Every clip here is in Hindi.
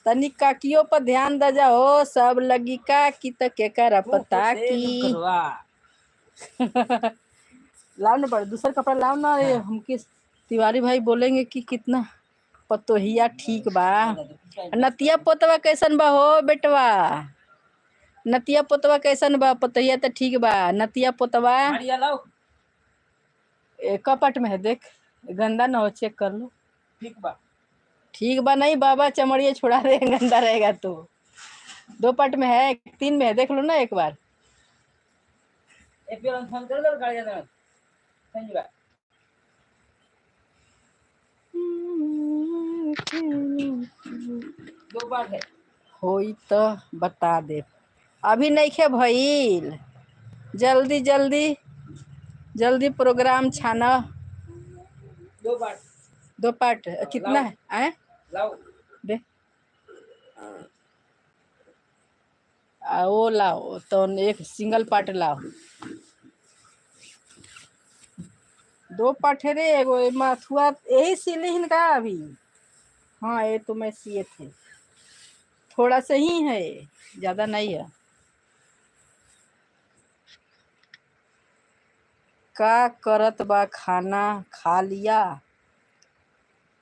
तनिक काकियों पर ध्यान द जाओ, सब लगी का की त के कर पता की। लाओ ना बड़ा दूसरा कपड़ा लाओ ना। हमके तिवारी भाई बोलेंगे कि कितना पतोहिया ठीक बा। नतिया पोतवा कैसन बा हो बेटवा? नतिया पोतवा कैसन बा? पतोहिया तो ठीक बा, नतिया पोतवा कपट में है, देख गंदा ना हो, चेक कर लो। ठीक बा नहीं बाबा, चमड़िया छुड़ा दे गंदा रहेगा तो। 2 पट में है, 3 में है, देख लो ना एक बार। दो बार है होई तो बता दे। अभी नहीं खे भइल, जल्दी जल्दी जल्दी प्रोग्राम छाना। 2 पार्ट कितना है? आए लाओ दे वो लाओ तो एक सिंगल पार्ट लाओ। 2 पार्ट है रे, एगो मथुआ यही सिली हिनका अभी। हाँ ये तो मैं सिए थे, थोड़ा सा ही है, ज्यादा नहीं है। का करत बा? खाना खा लिया?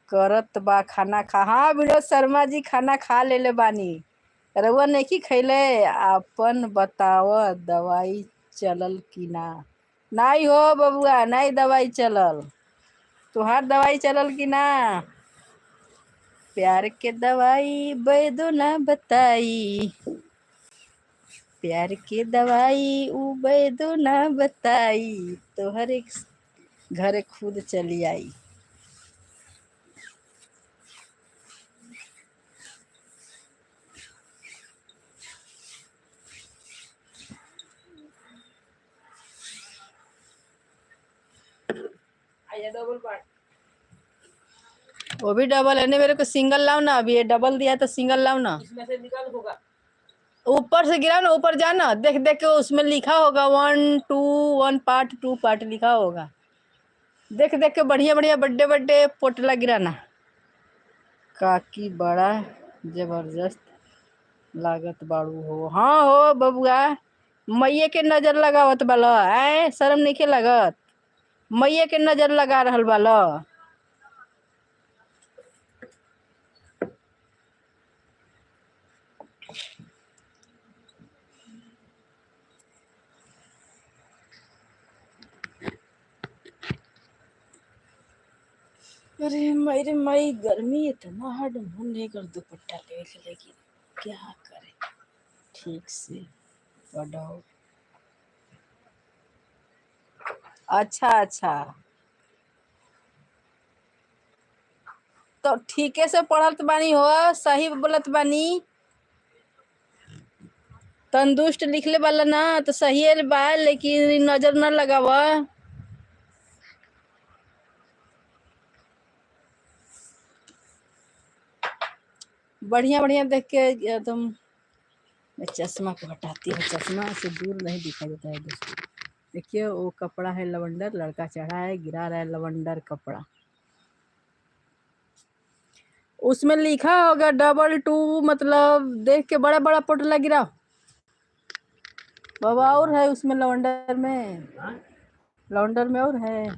करत बा खाना खा। हाँ विनोद शर्मा जी खाना खा ले बानी, रउआ नहीं खैले? अपन बताव दवाई चलल कि ना? नहीं हो बबुआ, नहीं दवाई चलल। तुहार दवाई चलल कि ना? प्यार के दवाई बैदो ना बताई, प्यार के दवाई उ बैदो ना बताई, तोहर एक घर खुद चली आई। डबल पार्ट वो भी डबल है ना, मेरे को सिंगल लाओ ना। अभी ये डबल दिया तो सिंगल लाओ ना। इसमें से निकाल होगा, ऊपर से गिरा ना, ऊपर जाना, देख देख के उसमें लिखा होगा 1 2 1 पार्ट 2 पार्ट लिखा होगा। देख देख के बढ़िया बढ़िया बड्डे बड्डे पोटला गिराना। काकी बड़ा जबरदस्त लागत बाड़ू हो। हाँ हो बबुआ, मैये के नजर लगावत बाला, आए शर्म नहीं के लगत? मैये के नजर लगा रहल बाला। अरे मेरे मई गर्मी इतना हद मन नहीं कर दुपट्टा ले, लेकिन क्या करे, ठीक से पढ़ो। अच्छा अच्छा तो ठीके से पढ़त बानी हो, सही बोलत बानी। तंदुरुस्त लिखले वाला ना तो सही बा, लेकिन नजर न लगावा। बढ़िया बढ़िया देख के एकदम। मैं चश्मा को हटाती हूँ, चश्मा से दूर नहीं दिखाई देता है दोस्तों। देखिए वो कपड़ा है लवंडर, लड़का चढ़ा है, गिरा रहा है लवंडर कपड़ा। उसमें लिखा होगा 2 मतलब देख के बड़ा बड़ा पोटला गिरा बाबा। और है उसमें लवंडर में, लवंडर में और है,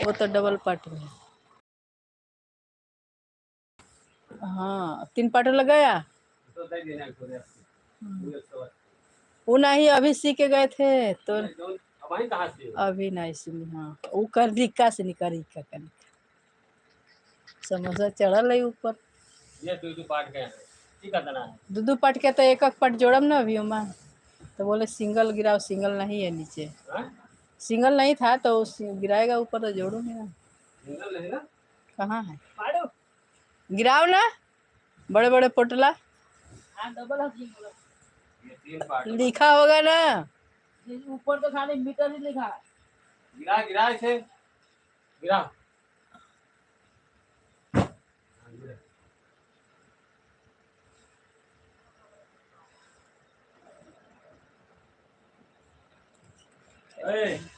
वो तो डबल पार्ट में। हाँ 3 पार्ट लगाया। वो नहीं अभी सी के गए थे तो अभी नहीं सुनी। हाँ वो कर रिक्का से निकल समोसा चढ़ल है ऊपर। ये 2 पार्ट के तो एक पार्ट जोड़म ना अभी ओमा। तो बोले सिंगल गिराओ, सिंगल नहीं है नीचे, सिंगल नहीं था तो गिराएगा ऊपर तो जोड़ूंगी ना। कहाँ है? गिराओ ना बड़े बड़े पोटला। लिखा होगा ना ऊपर, तो खाली मीटर ही लिखा। गिरा गिरा इसे गिरा।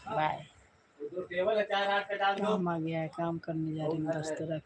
बाय। काम आ गया है, काम करने जा रही हूँ, दस्तरा।